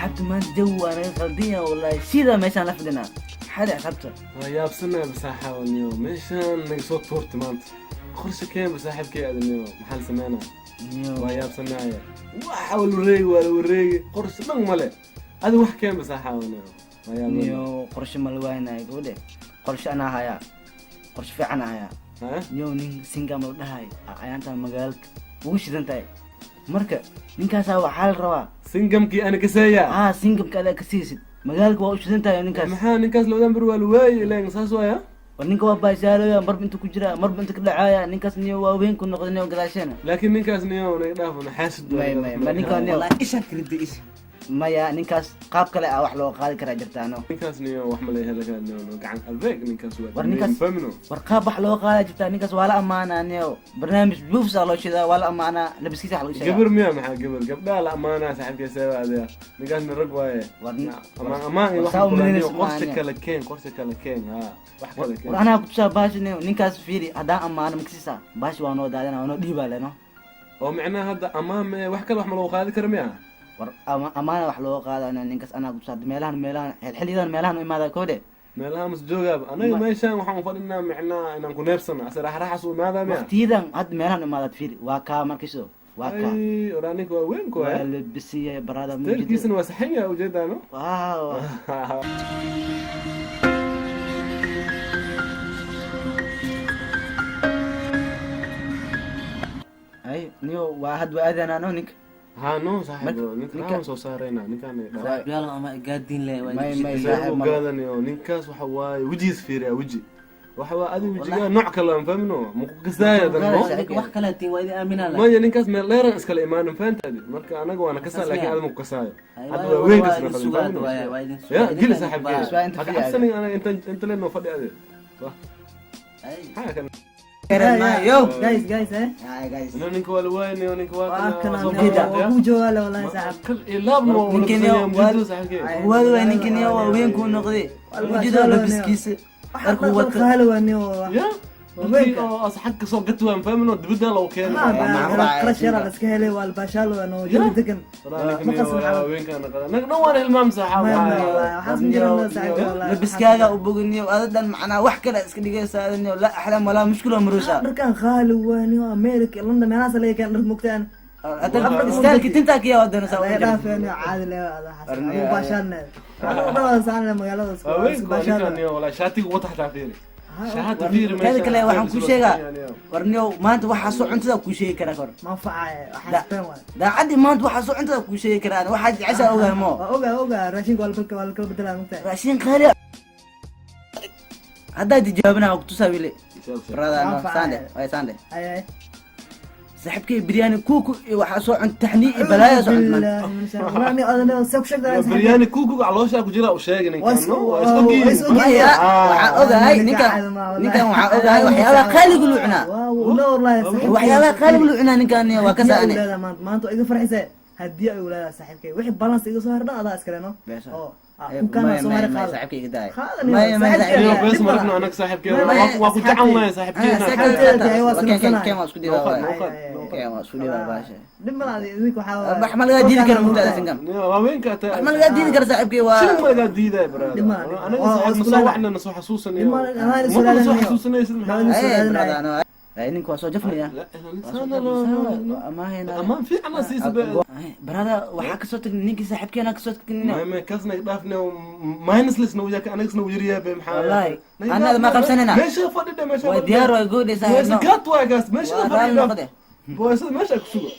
أصحابته ما جو أنا قضية والله سيدا ماشي أنا فدنا حدا أصحابته يا بسنا بساحة اليوم مشان نقصد فورت مانت خرش كين بساحب كي هذا اليوم محل سمعنا ويا بسنا يا وحاول الريق ولا الريق قرص من ملء هذا واحد كين بساحة اليوم نيو قرش ملوانا يقول قرش أنا هيا قرش في أنا هيا نيو نين سينجا ملودها هاي أنت مجالك وش ذنتاي مركب نين كاسا وحال روا سينجم كي أنا كسايا سينجم كذا كسيسد مجالك وش ذنتاي نين كاس محا نين كاس لو دم بروا الواي لين ساسويا ورنينك واباشالو مرب انت كجرا مرب انت كدعايا نينكاس نيو واوين كنا قدنيو قداشنا لكن نينكاس نيو نقدافنا حاسد ما نينكاس نيو والله ايش هكذا ايش maya ninkaas qaab kale ah wax loo qaadi karaa jirtaano ninkaas niyo wax ma leeyahay laga gacan adeeg ninkaas war ninkaas war qaab wax loo qaadi jirtaa ninkaas waa la amaanaaniyo barnaamij buufsa loo shidaa waa la amaanaa labiskiisa wax lagu sheegaa gabar miya maxaa gabar gabdhaha la amaanaa saaxiibkiisa adeeg ninkaas rag waaye amaan wax qorshe kale keen wax kale keen war anaa ku tusaa baashi ninkaas fiiri haddaan amaano maksiisa baashi waa noo daadana waa noo dhiibaa leno oo macnaha hadda amaan wax kale wax ma loo qaadi karo miya war amaana wax loo qaadana ninkaas anaa ku tusaa meelahan xilliyadan meelahan u imaada koodhe meelaha mas joogaab anaga meeshaan waxaan fadhinaa macnaha inaan ku neefsano asir raxas u imaada miya waqtiyadan had meelahan u imaada fiiri waa kaa markiiso waa kaa oraaninku waa weyn ku waa labisiye barada mujidkiisana waa saxan yahay ujeedaano waaw ay niyo waa had waa aadanaano ninka ها نو صاحب نكان سو سارينا نكان يلا ما قاعدين له ما صاحب قادن يو نكاس waxa waay wajiis fiiriya waji waxa waa adi wajiga nooc kale aan fahmino muqasaaya wax kale tii waa idin aaminaa ma ya ninkaas meel dheer iska imaan faantadi marka anaga waana ka saa laakiin aad muqasaaya hada waa weyn kasna fadhiyo ya gil saaxib hada xasani ana inta leeno fadhi ade ay yo guys guys ninka wala wayn ninka waa kana jooga wala saaxib kal ilaabno wala ninkan yo weyn ku noqday wajida labiskiisa arku wata hal wani ya وين أصحك سو قتوان فهمنا دبدا لو كان ما خرج يرى بس كهلي والباشال وانه جد دقن ما قصد وين كان نور المام صحاب بس كاغا وبغني وهذا معنا wax kale iska dhigaysaadeen la ahlam wala mushkilo maruusha markan khali wani America London meelaas la yeekan dhar mugtaan استاذ كنت انت كيا ودنا سوي لا فين عادل هذا حسن مباشرنا والله سان magaalada مباشرنا ولا شاتي وضحت عفيري هذا كله waxaan ku sheegaa warniyo maanta waxa soo cuntada ku sheegi kara kor ma faacay xasban waa daacadi maanta waxa soo cuntada ku sheegi kara waxa jecesha ogaamo oga raashin walba bedela mugtaa raashin qaali hadda jawaabna ku tusaabile brada sande way sande ay صاحبكي برياني كوكو وحاسو عند تحنيق بلايا صاحب راني انا سوق شغل برياني كوكو علوشا كجرا وشيغ نكان يا اوغاي نكان وحا اوغاي وحيابا خالق لوعنا والله والله وحيابا خالق لوعنا نكان وكساني ما انتو ايغا فرحيسه هدي اي ولا صاحبكي وحي بالانس ايغا سو هردا ادا اسكلينو كان سو هر قال صاحبكي قداي ما صاحبكي بس مرقنا انا صاحبكي واكو تعاون صاحبكي كيما اسكو ديبا كيما اسكو ديبا باشا لما ذيك وحاول احمد قاعد يدير كلام ممتاز سنقم وين كانت احمد قاعد يدير كلام صاحبكي شنو ما قاعد يدير يا برادر انا صاحب مصوحنا نصو حسوسا انا نصو حسوسا انا لانك واسو جفني يا ما هنا ما في عنا سيس برادر waxa ka soo tagin ninkii saaxiibkeena ka soo tagin ما كاسنا dhaafna minus lisna wajaka anaga isna wajiriya be maxaa wallahi anada ma qabsanina meesha fadhida meesha way diyaar way good saaxiibno gat way gas meesha fadhida boys meesha ku sugo